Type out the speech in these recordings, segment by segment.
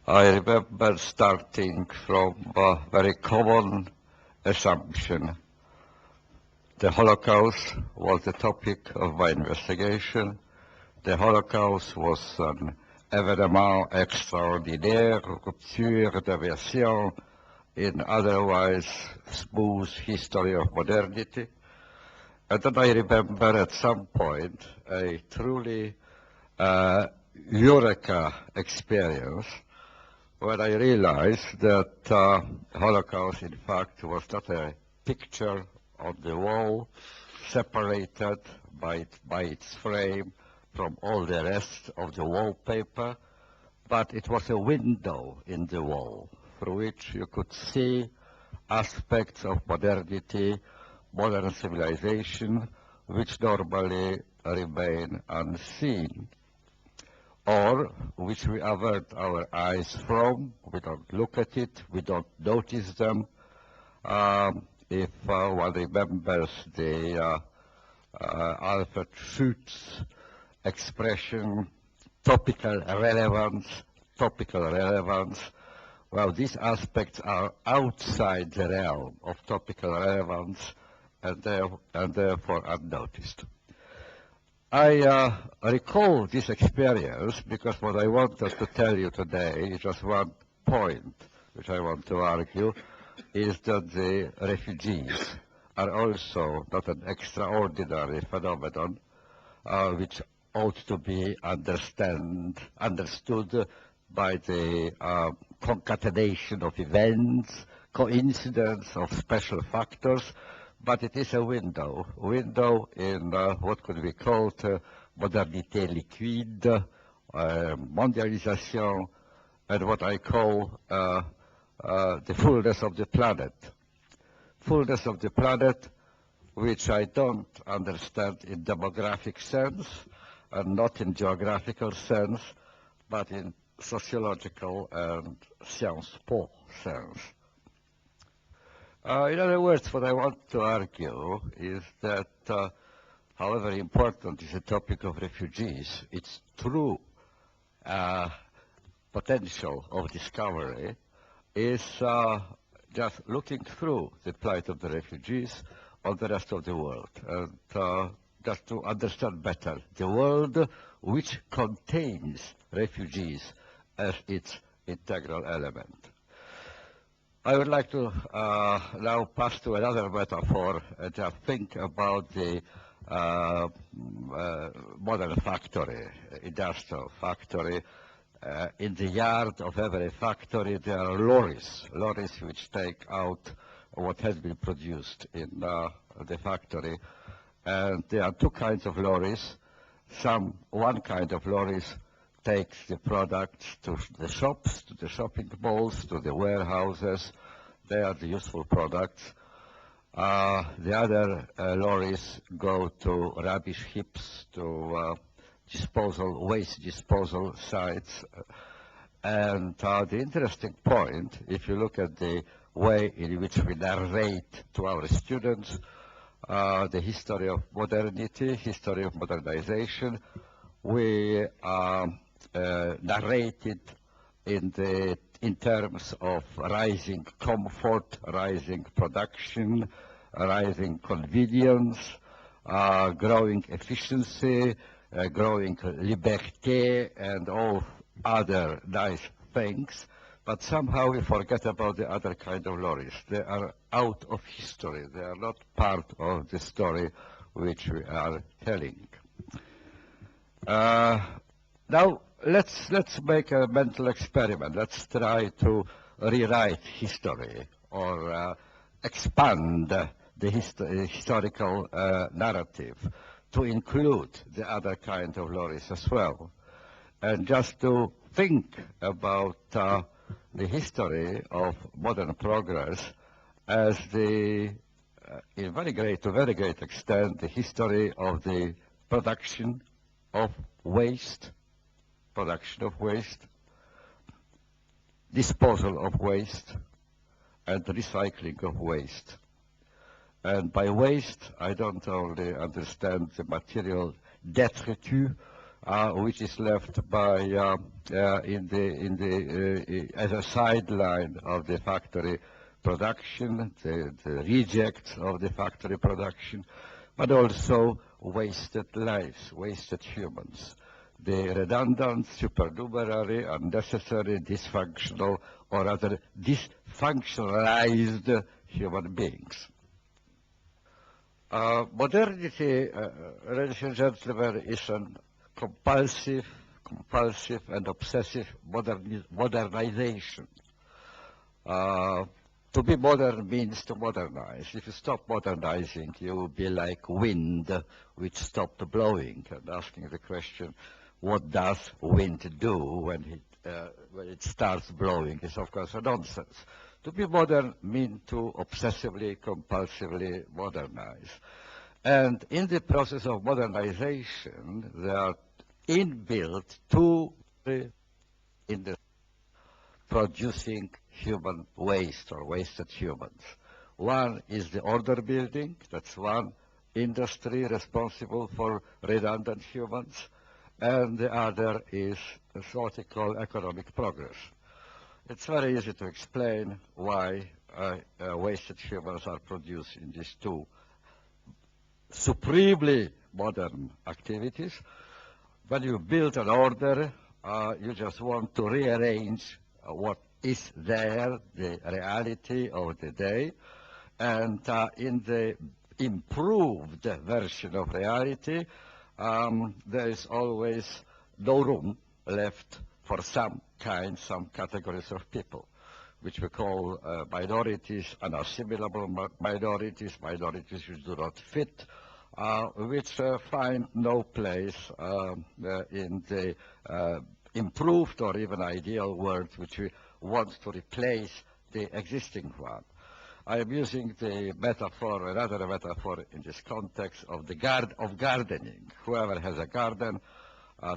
I remember starting from a very common assumption. The Holocaust was the topic of my investigation. The Holocaust was an événement extraordinaire, rupture, diversion, in otherwise smooth history of modernity. And then I remember at some point a truly eureka experience when I realized that Holocaust, in fact, was not a picture on the wall, separated by its frame from all the rest of the wallpaper, but it was a window in the wall through which you could see aspects of modernity, modern civilization, which normally remain unseen, or which we avert our eyes from. We don't look at it, we don't notice them. If one remembers the Alfred Schutz expression, topical relevance, well, these aspects are outside the realm of topical relevance and therefore unnoticed. I recall this experience because what I wanted to tell you today is just one point which I want to argue, is that the refugees are also not an extraordinary phenomenon which ought to be understood by the concatenation of events, coincidence of special factors, but it is a window in what could be called modernité liquide, mondialisation, and what I call the fullness of the planet. Fullness of the planet, which I don't understand in demographic sense, and not in geographical sense, but in sociological and sciences po sense. In other words, what I want to argue is that however important is the topic of refugees, its true potential of discovery is just looking through the plight of the refugees on the rest of the world, and just to understand better the world which contains refugees as its integral element. I would like to now pass to another metaphor and just think about the modern factory, industrial factory. In the yard of every factory there are lorries which take out what has been produced in the factory. And there are two kinds of lorries. One kind of lorries takes the products to the shops, to the shopping malls, to the warehouses. They are the useful products. The other lorries go to rubbish heaps, to waste disposal sites. And the interesting point, if you look at the way in which we narrate to our students the history of modernity, history of modernization, we narrate it in terms of rising comfort, rising production, rising convenience, growing efficiency, growing liberté, and all other nice things. But somehow we forget about the other kind of lorries. They are out of history. They are not part of the story which we are telling. Now, let's make a mental experiment. Let's try to rewrite history or expand the historical narrative to include the other kind of lorries as well. And just to think about the history of modern progress as to very great extent, the history of the production of waste, disposal of waste, and recycling of waste. And by waste, I don't only understand the material detritus, which is left by as a sideline of the factory production, the rejects of the factory production, but also wasted lives, wasted humans, the redundant, supernumerary, unnecessary, dysfunctional, or rather dysfunctionalized human beings. Modernity, ladies and gentlemen, is a compulsive and obsessive modernization. To be modern means to modernize. If you stop modernizing, you will be like wind which stopped blowing, and asking the question, what does wind do when it starts blowing is of course a nonsense. To be modern means to obsessively, compulsively modernize. And in the process of modernization, there are inbuilt two industries producing human waste or wasted humans. One is the order building. That's one industry responsible for redundant humans. And the other is what we call economic progress. It's very easy to explain why wasted humans are produced in these two supremely modern activities. When you build an order, you just want to rearrange what is there, the reality of the day, and in the improved version of reality, there is always no room left for some categories of people, which we call minorities, unassimilable minorities, minorities which do not fit, which find no place in the improved or even ideal world which we want to replace the existing one. I am using the metaphor, another metaphor in this context of gardening. Whoever has a garden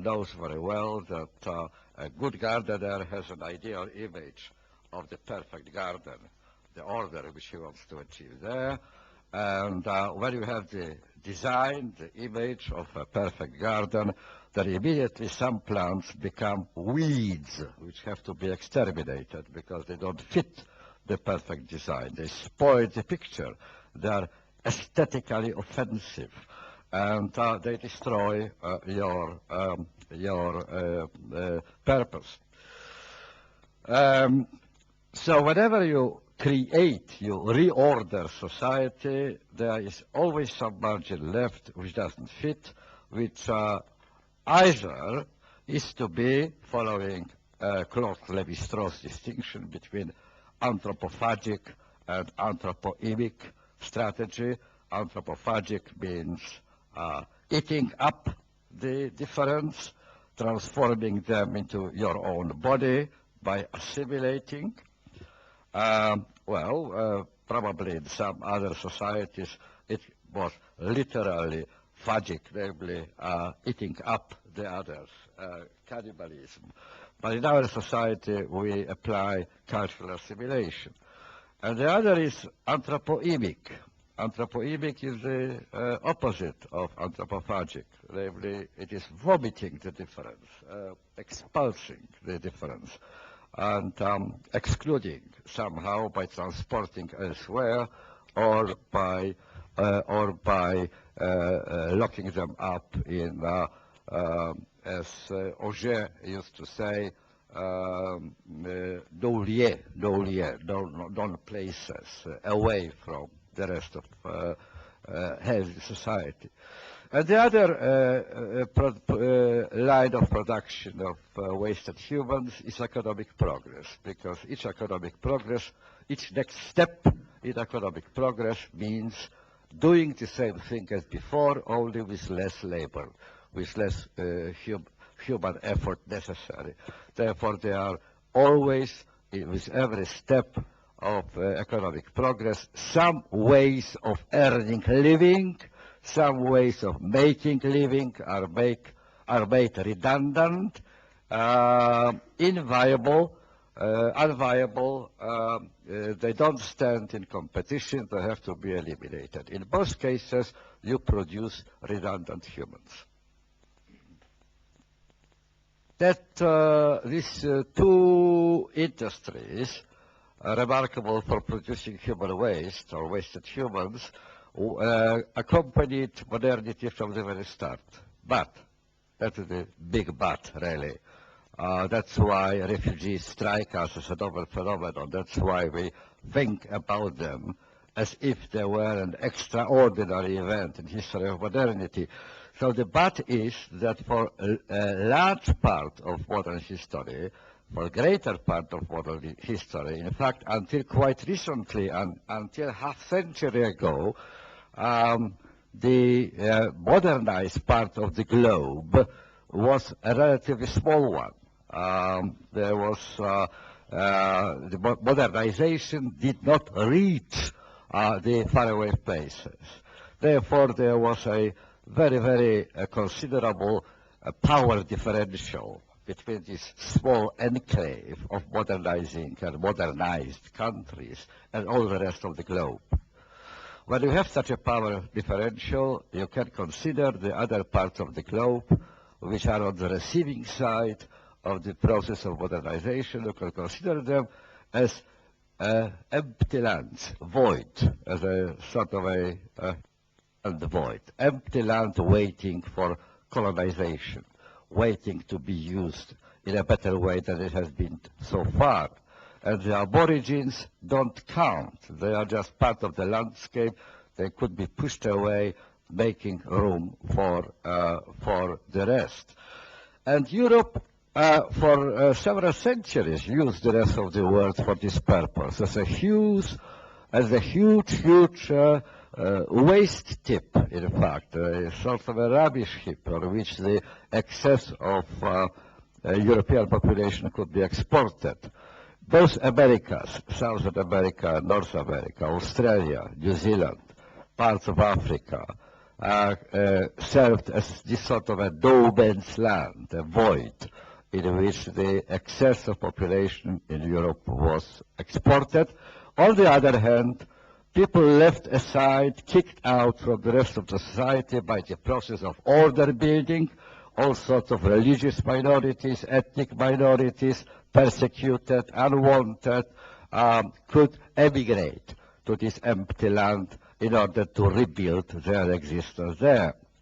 knows very well that a good gardener has an ideal image of the perfect garden, the order which he wants to achieve there. And when you have the design, the image of a perfect garden, then immediately some plants become weeds which have to be exterminated because they don't fit the perfect design. They spoil the picture. They are aesthetically offensive, and they destroy your purpose. So whenever you create, you reorder society, there is always some margin left which doesn't fit, which either is to be following Claude Lévi-Strauss' distinction between anthropophagic and anthropoemic strategy. Anthropophagic means eating up the difference, transforming them into your own body by assimilating. Probably in some other societies it was literally phagic, namely eating up the others, cannibalism. But in our society we apply cultural assimilation. And the other is anthropoemic. Anthropoemic is the opposite of anthropophagic. Namely, it is vomiting the difference, expulsing the difference, and excluding somehow by transporting elsewhere or by locking them up in, as Auger used to say, non places, away from the rest of healthy society. And the other line of production of wasted humans is economic progress, because each next step in economic progress means doing the same thing as before, only with less labor, with less human effort necessary. Therefore, there are always, with every step of economic progress, some ways of earning living, some ways of making living are made redundant, unviable. They don't stand in competition, they have to be eliminated. In both cases, you produce redundant humans. that these two industries, remarkable for producing human waste or wasted humans, accompanied modernity from the very start. But, that is the big but, really. That's why refugees strike us as a novel phenomenon. That's why we think about them as if they were an extraordinary event in history of modernity. So the but is that for a large part of modern history, for a greater part of modern history, in fact, until quite recently, and until half-century ago, the modernized part of the globe was a relatively small one. There was the modernization did not reach the faraway places. Therefore, there was a very, very considerable power differential between this small enclave of modernizing and modernized countries and all the rest of the globe. When you have such a power differential, you can consider the other parts of the globe which are on the receiving side of the process of modernization. You can consider them as empty lands, void, as a sort of a void, empty land waiting for colonization, waiting to be used in a better way than it has been so far. And the aborigines don't count. They are just part of the landscape. They could be pushed away, making room for the rest. And Europe, for several centuries, used the rest of the world for this purpose, as a huge waste tip, in fact, a sort of a rubbish heap on which the excess of European population could be exported. Both Americas, South America, North America, Australia, New Zealand, parts of Africa, served as this sort of a no man's land, a void, in which the excess of population in Europe was exported. On the other hand, people left aside, kicked out from the rest of the society by the process of order building, all sorts of religious minorities, ethnic minorities, persecuted, unwanted, could emigrate to this empty land in order to rebuild their existence there.